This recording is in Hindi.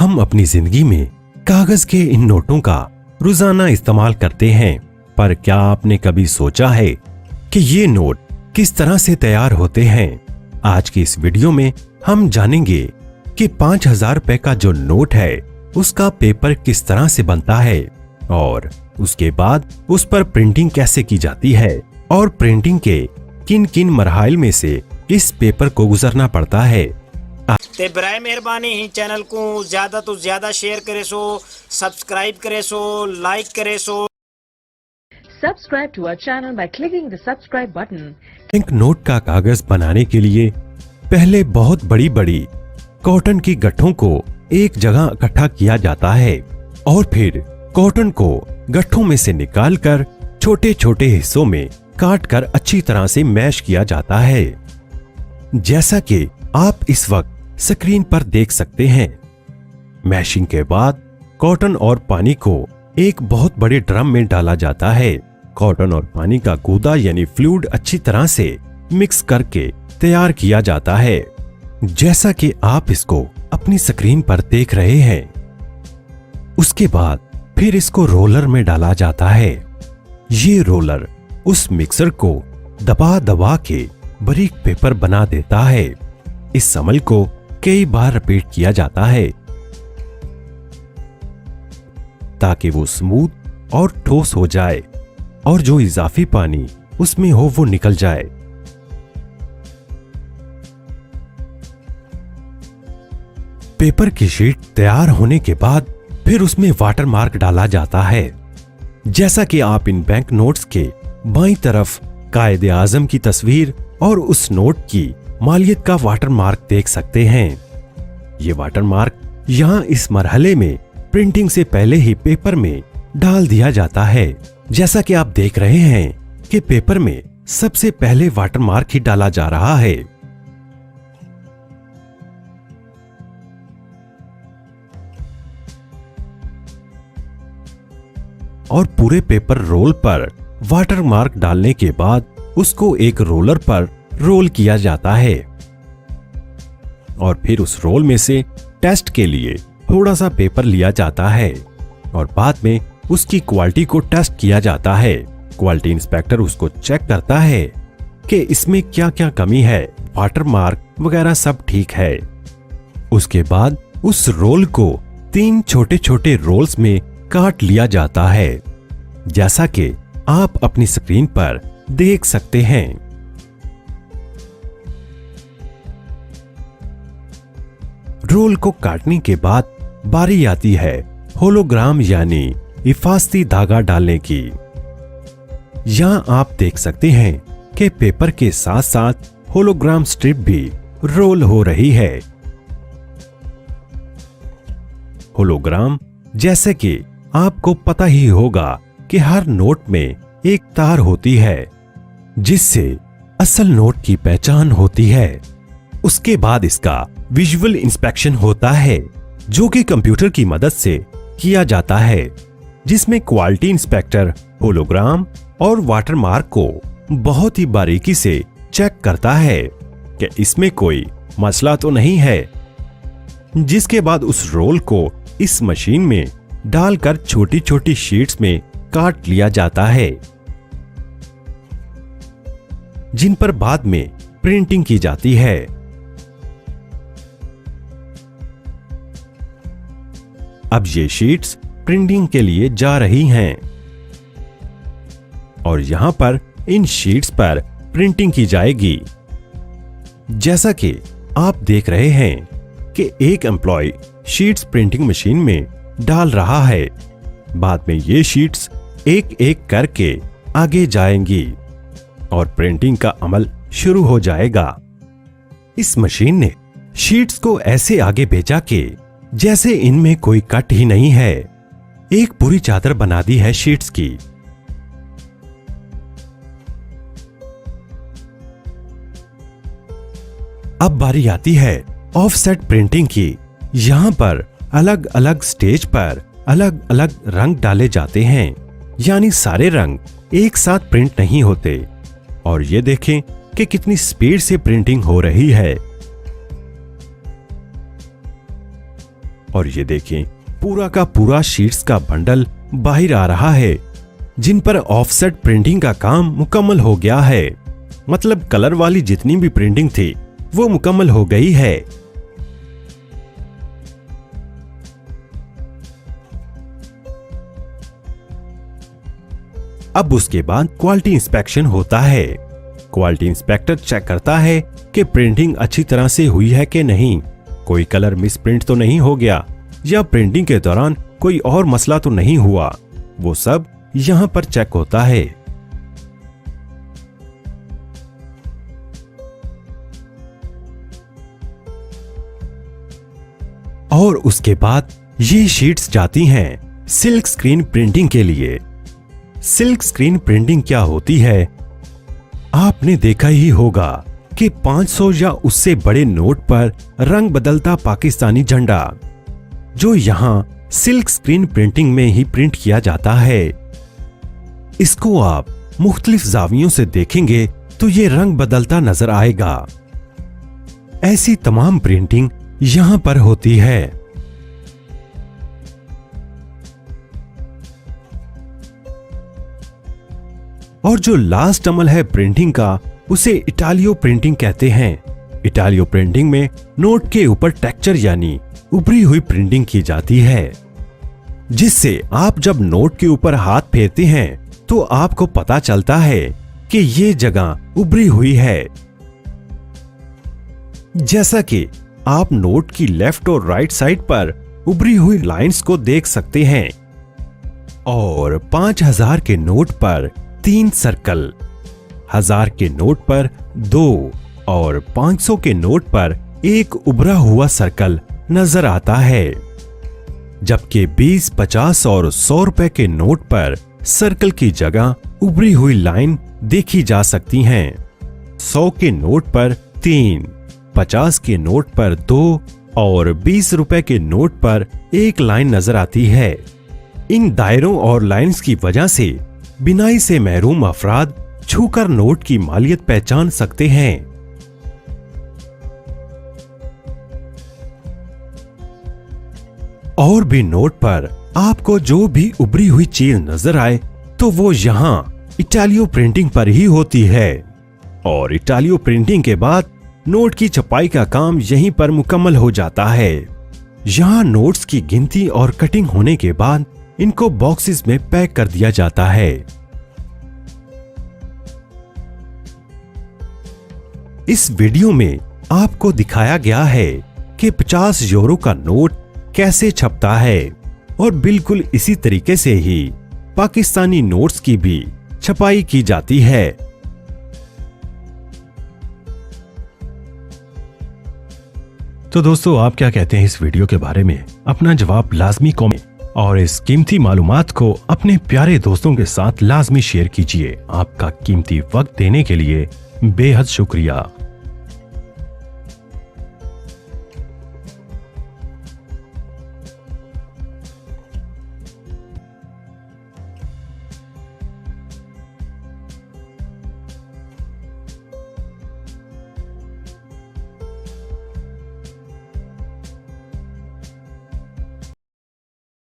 हम अपनी जिंदगी में कागज के इन नोटों का रोजाना इस्तेमाल करते हैं, पर क्या आपने कभी सोचा है कि ये नोट किस तरह से तैयार होते हैं? आज की इस वीडियो में हम जानेंगे कि 5000 रुपए का जो नोट है उसका पेपर किस तरह से बनता है और उसके बाद उस पर प्रिंटिंग कैसे की जाती है और प्रिंटिंग के किन किन मरहल में से इस पेपर को गुजरना पड़ता है। ते बराए मेहरबानी ही चैनल को ज्यादा तो ज्यादा शेयर करे सो, सब्सक्राइब करे सो, लाइक करे सो। Subscribe to our channel by clicking the subscribe button. Bank note का कागज बनाने के लिए पहले बहुत बड़ी बड़ी कॉटन की गट्ठों को एक जगह इकट्ठा किया जाता है और फिर कॉटन को गट्ठों में से निकालकर छोटे छोटे हिस्सों में काट कर अच्छी तरह से मैश किया जाता है, जैसा कि आप इस वक्त स्क्रीन पर देख सकते हैं। मैशिंग के बाद कॉटन और पानी को एक बहुत बड़े ड्रम में डाला जाता है। कॉटन और पानी का गूदा यानी फ्लूइड अच्छी तरह से मिक्स करके तैयार किया जाता है, जैसा कि आप इसको अपनी स्क्रीन पर देख रहे हैं। उसके बाद फिर इसको रोलर में डाला जाता है। ये रोलर उस मिक्सर को दबा दबा के बारीक पेपर बना देता है। इस अमल को कई बार रिपीट किया जाता है ताकि वो स्मूथ और ठोस हो जाए और जो इजाफी पानी उसमें हो वो निकल जाए। पेपर की शीट तैयार होने के बाद फिर उसमें वाटर मार्क डाला जाता है, जैसा कि आप इन बैंक नोट्स के बाईं तरफ कायदे आजम की तस्वीर और उस नोट की मालियत का वाटर मार्क देख सकते हैं। ये वाटर मार्क यहाँ इस मरहले में प्रिंटिंग से पहले ही पेपर में डाल दिया जाता है, जैसा कि आप देख रहे हैं कि पेपर में सबसे पहले वाटर मार्क ही डाला जा रहा है। और पूरे पेपर रोल पर वाटर मार्क डालने के बाद उसको एक रोलर पर रोल किया जाता है और फिर उस रोल में से टेस्ट के लिए थोड़ा सा पेपर लिया जाता है और बाद में उसकी क्वालिटी को टेस्ट किया जाता है। क्वालिटी इंस्पेक्टर उसको चेक करता है कि इसमें क्या क्या कमी है, वाटर मार्क वगैरह सब ठीक है। उसके बाद उस रोल को 3 छोटे छोटे रोल्स में काट लिया जाता है, जैसा कि आप अपनी स्क्रीन पर देख सकते हैं। रोल को काटने के बाद बारी आती है होलोग्राम यानी हिफाजती धागा डालने की। यहां आप देख सकते हैं कि पेपर के साथ साथ होलोग्राम स्ट्रिप भी रोल हो रही है। होलोग्राम जैसे कि आपको पता ही होगा कि हर नोट में एक तार होती है जिससे असल नोट की पहचान होती है। उसके बाद इसका विजुअल इंस्पेक्शन होता है, जो कि कंप्यूटर की मदद से किया जाता है, जिसमें क्वालिटी इंस्पेक्टर होलोग्राम और वाटर मार्क को बहुत ही बारीकी से चेक करता है कि इसमें कोई मसला तो नहीं है। जिसके बाद उस रोल को इस मशीन में डालकर छोटी छोटी शीट्स में काट लिया जाता है, जिन पर बाद में प्रिंटिंग की जाती है। अब ये शीट्स प्रिंटिंग के लिए जा रही हैं और यहां पर इन शीट्स पर प्रिंटिंग की जाएगी। जैसा कि आप देख रहे हैं कि एक एम्प्लॉय शीट्स प्रिंटिंग मशीन में डाल रहा है। बाद में ये शीट्स एक एक करके आगे जाएंगी और प्रिंटिंग का अमल शुरू हो जाएगा। इस मशीन ने शीट्स को ऐसे आगे भेजा कि जैसे इनमें कोई कट ही नहीं है। एक पूरी चादर बना दी है शीट्स की। अब बारी आती है ऑफसेट प्रिंटिंग की। यहां पर अलग अलग स्टेज पर अलग अलग रंग डाले जाते हैं, यानी सारे रंग एक साथ प्रिंट नहीं होते। और ये देखें कि कितनी स्पीड से प्रिंटिंग हो रही है। और ये देखें, पूरा का पूरा शीट्स का बंडल बाहर आ रहा है, जिन पर ऑफसेट प्रिंटिंग का काम मुकम्मल हो गया है। मतलब कलर वाली जितनी भी प्रिंटिंग थी वो मुकम्मल हो गई है। अब उसके बाद क्वालिटी इंस्पेक्शन होता है। क्वालिटी इंस्पेक्टर चेक करता है कि प्रिंटिंग अच्छी तरह से हुई है कि नहीं, कोई कलर मिस प्रिंट तो नहीं हो गया, या प्रिंटिंग के दौरान कोई और मसला तो नहीं हुआ। वो सब यहां पर चेक होता है। और उसके बाद ये शीट्स जाती हैं सिल्क स्क्रीन प्रिंटिंग के लिए। सिल्क स्क्रीन प्रिंटिंग क्या होती है? आपने देखा ही होगा कि 500 या उससे बड़े नोट पर रंग बदलता पाकिस्तानी झंडा, जो यहां सिल्क स्क्रीन प्रिंटिंग में ही प्रिंट किया जाता है। इसको आप मुख्तलिफ जावियों से देखेंगे तो ये रंग बदलता नजर आएगा। ऐसी तमाम प्रिंटिंग यहां पर होती है। और जो लास्ट अमल है प्रिंटिंग का, उसे इटालियो प्रिंटिंग कहते हैं। इटालियो प्रिंटिंग में नोट के ऊपर टेक्सचर यानी उभरी हुई प्रिंटिंग की जाती है, जिससे आप जब नोट के ऊपर हाथ फेरते हैं तो आपको पता चलता है कि ये जगह उभरी हुई है। जैसा कि आप नोट की लेफ्ट और राइट साइड पर उभरी हुई लाइंस को देख सकते हैं। और 5000 के नोट पर 3 सर्कल, 1000 के नोट पर 2 और 500 के नोट पर एक उभरा हुआ सर्कल नजर आता है। जबकि 20, 50 और 100 रुपए के नोट पर सर्कल की जगह उभरी हुई लाइन देखी जा सकती हैं। 100 के नोट पर 3, 50 के नोट पर 2 और 20 रुपए के नोट पर एक लाइन नजर आती है। इन दायरों और लाइंस की वजह से बिनाई से महरूम अफराद छूकर नोट की मालियत पहचान सकते हैं। और भी नोट पर आपको जो भी उभरी हुई चीज नजर आए तो वो यहाँ इटालियो प्रिंटिंग पर ही होती है। और इटालियो प्रिंटिंग के बाद नोट की छपाई का काम यहीं पर मुकम्मल हो जाता है। यहाँ नोट्स की गिनती और कटिंग होने के बाद इनको बॉक्सेस में पैक कर दिया जाता है। इस वीडियो में आपको दिखाया गया है कि 50 यूरो का नोट कैसे छपता है, और बिल्कुल इसी तरीके से ही पाकिस्तानी नोट्स की भी छपाई की जाती है। तो दोस्तों, आप क्या कहते हैं इस वीडियो के बारे में? अपना जवाब लाजमी कमेंट और इस कीमती मालूमात को अपने प्यारे दोस्तों के साथ लाजमी शेयर कीजिए। आपका कीमती वक्त देने के लिए बेहद शुक्रिया।